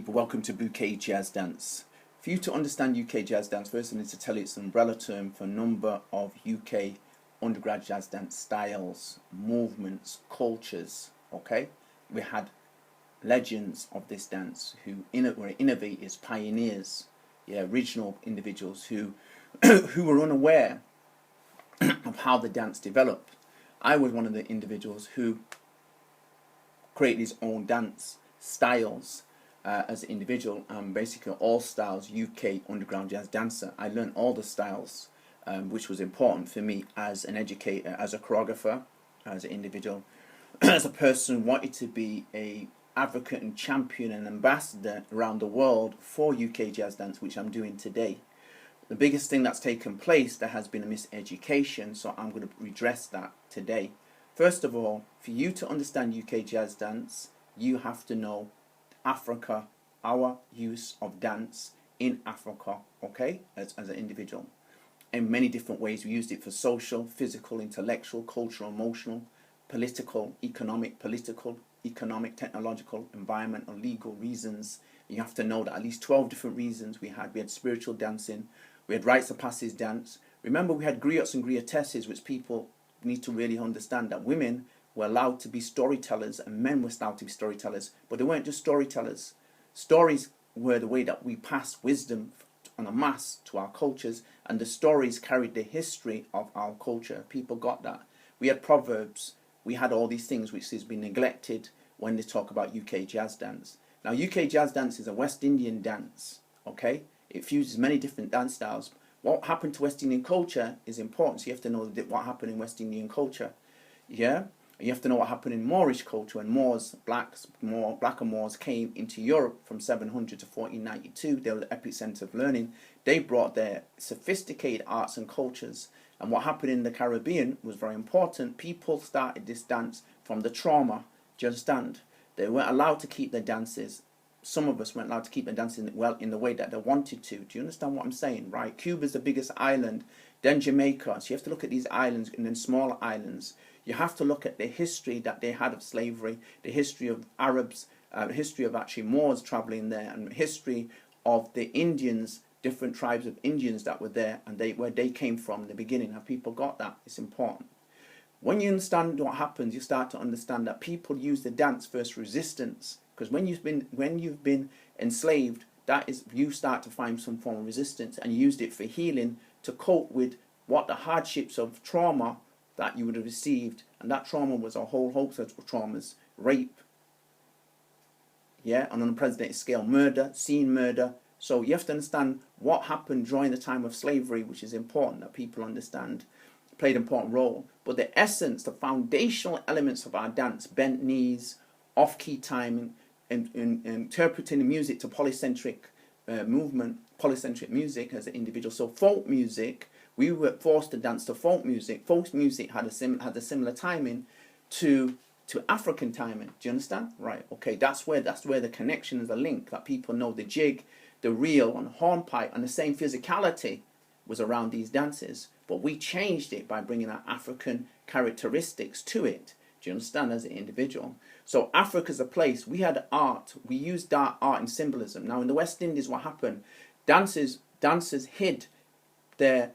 people, welcome to BLu UK Jazz Dance. For you to understand UK Jazz Dance, first I need to tell you it's an umbrella term for a number of UK undergrad jazz dance styles, movements, cultures, okay? We had legends of this dance who were innovators, pioneers, original individuals who, who were unaware of how the dance developed. I was one of the individuals who created his own dance styles as an individual. Basically all styles UK underground jazz dancer. I learned all the styles, which was important for me as an educator, as a choreographer, as an individual, as a person who wanted to be a advocate and champion and ambassador around the world for UK jazz dance, which I'm doing today. The biggest thing that's taken place, there has been a miseducation, so I'm going to redress that today. First of all, for you to understand UK jazz dance, you have to know Africa, our use of dance in Africa, okay, as an individual. In many different ways, we used it for social, physical, intellectual, cultural, emotional, political, economic, technological, environmental, legal reasons. You have to know that at least 12 different reasons we had. We had spiritual dancing, we had rites of passage dance. Remember, we had griots and griotesses, which people need to really understand that women were allowed to be storytellers and men were allowed to be storytellers, but they weren't just storytellers. Stories were the way that we pass wisdom on a mass to our cultures, and the stories carried the history of our culture. People got that. We had proverbs, we had all these things which has been neglected when they talk about UK jazz dance. Now, UK jazz dance is a West Indian dance, okay? It fuses many different dance styles. What happened to West Indian culture is important, so you have to know what happened in West Indian culture, yeah? You have to know what happened in Moorish culture when black and Moors came into Europe from 700 to 1492. They were the epicenter of learning. They brought their sophisticated arts and cultures. And what happened in the Caribbean was very important. People started this dance from the trauma. Do you understand? They weren't allowed to keep their dances. Some of us weren't allowed to keep their dances in the way that they wanted to. Do you understand what I'm saying? Right? Cuba's the biggest island. Then Jamaica. So you have to look at these islands and then smaller islands. You have to look at the history that they had of slavery, the history of Arabs, the history of actually Moors traveling there, and the history of the Indians, different tribes of Indians that were there, and where they came from in the beginning. Have people got that? It's important. When you understand what happens, you start to understand that people use the dance first resistance, because when you've been enslaved, that is, you start to find some form of resistance, and you used it for healing to cope with what the hardships of trauma that you would have received. And that trauma was a whole host of traumas: rape, on an unprecedented scale, murder, scene murder. So you have to understand what happened during the time of slavery, which is important that people understand, played an important role. But the essence, the foundational elements of our dance, bent knees, off-key timing, and interpreting the music to polycentric movement, polycentric music as an individual. So folk music, we were forced to dance to folk music. Folk music had a similar timing to African timing. Do you understand? Right. Okay. That's where the connection is, the link, that people know the jig, the reel, and the hornpipe, and the same physicality was around these dances. But we changed it by bringing our African characteristics to it. Do you understand? As an individual. So Africa's a place. We had art. We used art and symbolism. Now in the West Indies, what happened? Dancers hid their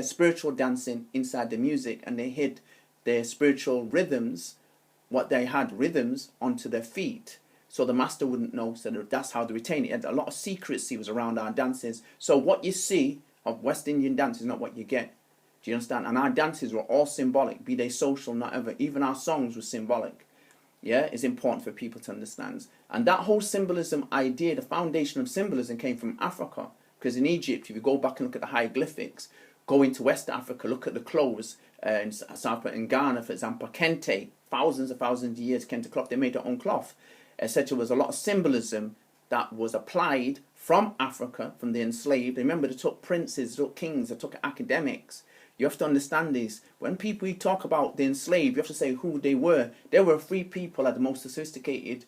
spiritual dancing inside the music, and they hid their spiritual rhythms, what they had rhythms, onto their feet, so the master wouldn't know. So that's how they retained it. A lot of secrecy was around our dances. So what you see of West Indian dance is not what you get. Do you understand? And our dances were all symbolic, be they social, not ever. Even our songs were symbolic. Yeah, it's important for people to understand. And that whole symbolism idea, the foundation of symbolism, came from Africa. Because in Egypt, if you go back and look at the hieroglyphics, go into West Africa, look at the clothes, in Ghana, for example, kente, thousands of years, kente cloth, they made their own cloth, etc. There was a lot of symbolism that was applied from Africa, from the enslaved. Remember, they took princes, they took kings, they took academics. You have to understand this. When people talk about the enslaved, you have to say who they were. They were free people, had the most sophisticated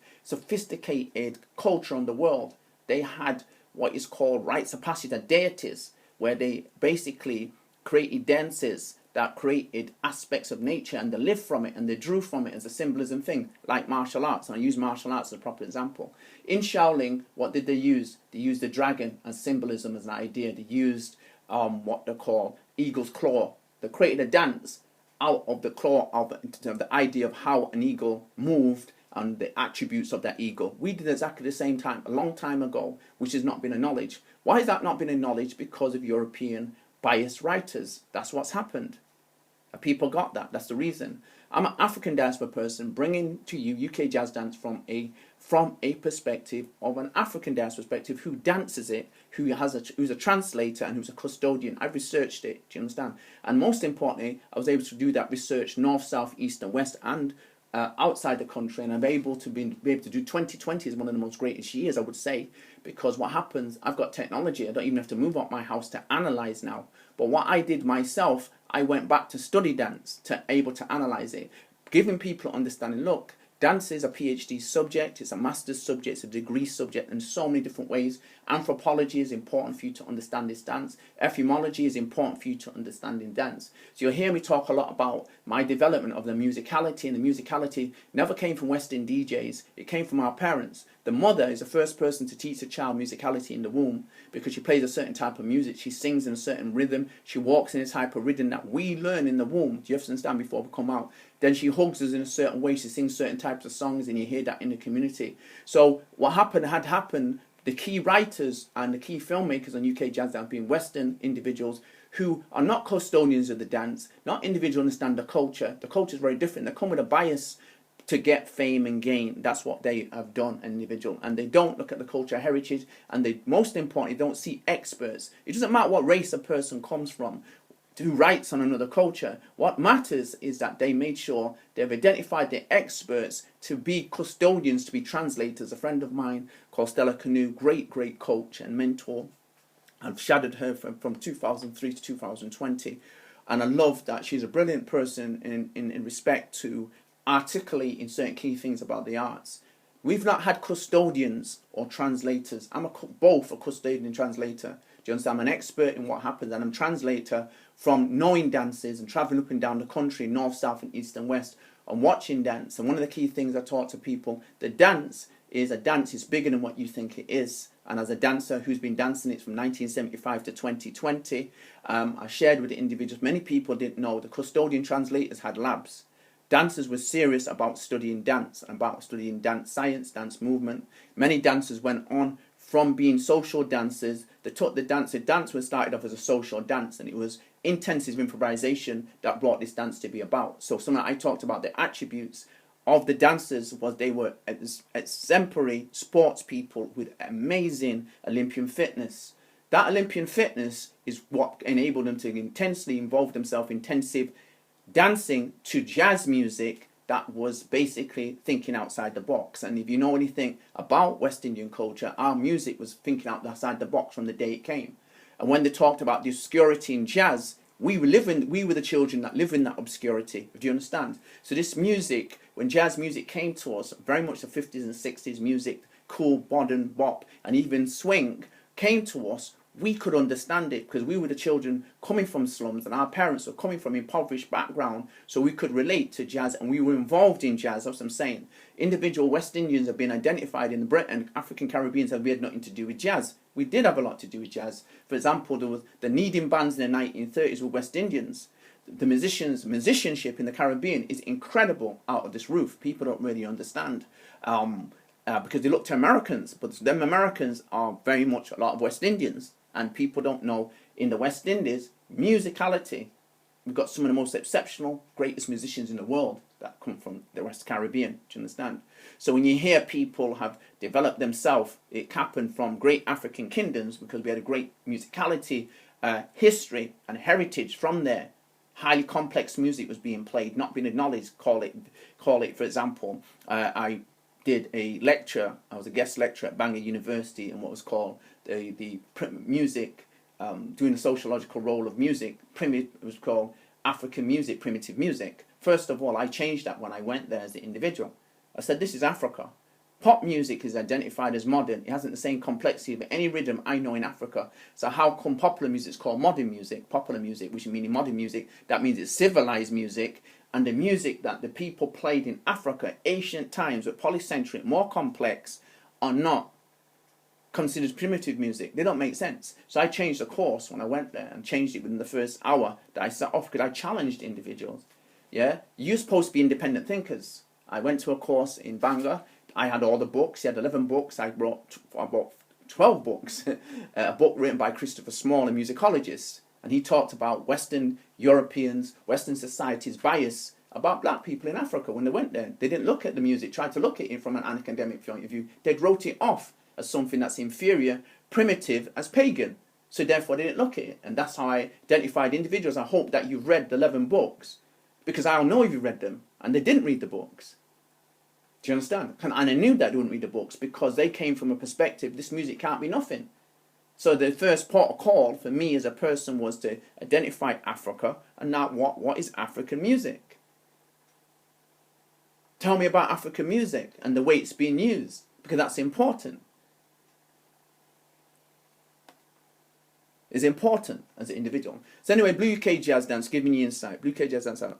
culture in the world. They had what is called rites of passage, the deities, where they basically created dances that created aspects of nature, and they lived from it and they drew from it as a symbolism thing, like martial arts. And I use martial arts as a proper example. In Shaolin, what did they use? They used the dragon as symbolism, as an idea. They used what they call eagle's claw. They created a dance out of the claw of the idea of how an eagle moved and the attributes of that eagle. We did exactly the same time a long time ago, which has not been acknowledged. Why has that not been acknowledged? Because of European biased writers. That's what's happened. People got that. That's the reason. I'm an African diaspora person bringing to you UK jazz dance from a perspective of an African diaspora perspective, who dances it, who's a translator and who's a custodian. I've researched it. Do you understand? And most importantly, I was able to do that research north, south, east, and west, and outside the country, and I'm able to be able to do 2020 is one of the most greatest years, I would say, because what happens, I've got technology. I don't even have to move out my house to analyze now. But what I did myself, I went back to study dance to able to analyze it, giving people understanding. Look, dance is a PhD subject, it's a master's subject, it's a degree subject in so many different ways. Anthropology is important for you to understand this dance. Etymology is important for you to understand in dance. So you'll hear me talk a lot about my development of the musicality, and the musicality never came from Western DJs, it came from our parents. The mother is the first person to teach a child musicality in the womb, because she plays a certain type of music, she sings in a certain rhythm, she walks in a type of rhythm that we learn in the womb. Do you have to understand? Before we come out, then she hugs us in a certain way, she sings certain types of songs, and you hear that in the community. So what had happened, the key writers and the key filmmakers on UK Jazz Dance being Western individuals who are not custodians of the dance, not individuals who understand the culture. The culture is very different. They come with a bias to get fame and gain. That's what they have done, an individual. And they don't look at the culture heritage, and they, most importantly, don't see experts. It doesn't matter what race a person comes from, who writes on another culture. What matters is that they made sure they've identified the experts to be custodians, to be translators. A friend of mine called Stella Canoe, great coach and mentor. I've shadowed her from 2003 to 2020. And I love that she's a brilliant person in respect to articulating certain key things about the arts. We've not had custodians or translators. I'm both a custodian and translator. Do you understand? I'm an expert in what happens, and I'm a translator from knowing dances and traveling up and down the country, north, south, and east and west, and watching dance. And one of the key things I taught to people, the dance is it's bigger than what you think it is. And as a dancer who's been dancing it from 1975 to 2020, I shared with the individuals, many people didn't know, the custodian translators had labs. Dancers were serious about studying dance, about studying dance science, dance movement. Many dancers went on from being social dancers. They took the dance. The dance was started off as a social dance, and it was intensive improvisation that brought this dance to be about. So something I talked about, the attributes of the dancers was they were exemplary sports people with amazing Olympian fitness. That Olympian fitness is what enabled them to intensely involve themselves in intensive dancing to jazz music that was basically thinking outside the box. And if you know anything about West Indian culture, our music was thinking outside the box from the day it came. And when they talked about the obscurity in jazz, we were the children that live in that obscurity. Do you understand? So this music, when jazz music came to us, very much the 50s and 60s music, cool, modern, bop, and even swing came to us, we could understand it because we were the children coming from slums, and our parents were coming from impoverished background, so we could relate to jazz, and we were involved in jazz. That's what I'm saying. Individual West Indians have been identified in Britain. African Caribbeans have had nothing to do with jazz. We did have a lot to do with jazz. For example, there was the leading bands in the 1930s were West Indians. The musicianship in the Caribbean is incredible, out of this roof. People don't really understand because they look to Americans, but them Americans are very much a lot of West Indians. And people don't know, in the West Indies, musicality, we've got some of the most exceptional, greatest musicians in the world that come from the West Caribbean. Do you understand? So when you hear people have developed themselves, it happened from great African kingdoms because we had a great musicality, history and heritage from there. Highly complex music was being played, not being acknowledged. Call it, for example, I did a lecture, I was a guest lecturer at Bangor University in what was called the music, doing the sociological role of music. It was called African music, primitive music. First of all, I changed that when I went there as an individual. I said, this is Africa. Pop music is identified as modern. It hasn't the same complexity of any rhythm I know in Africa. So how come popular music is called modern music? Popular music, which means modern music, that means it's civilized music. And the music that the people played in Africa, ancient times, were polycentric, more complex, are not considered primitive music. They don't make sense. So I changed the course when I went there and changed it within the first hour that I set off because I challenged individuals. Yeah, you're supposed to be independent thinkers. I went to a course in Bangor. I had all the books. He had 11 books. I bought 12 books. A book written by Christopher Small, a musicologist. And he talked about Western Europeans, Western society's bias about black people in Africa when they went there. They didn't look at the music, tried to look at it from an academic point of view. They wrote it off as something that's inferior, primitive, as pagan. So therefore they didn't look at it. And that's how I identified individuals. I hope that you've read the 11 books, because I'll know if you read them. And they didn't read the books. Do you understand? And I knew that they wouldn't read the books because they came from a perspective, this music can't be nothing. So the first port of call for me as a person was to identify Africa and now what is African music? Tell me about African music and the way it's being used, because that's important. It's important as an individual. So anyway, BLu UK Jazz Dance, give me the insight. BLu UK Jazz Dance out.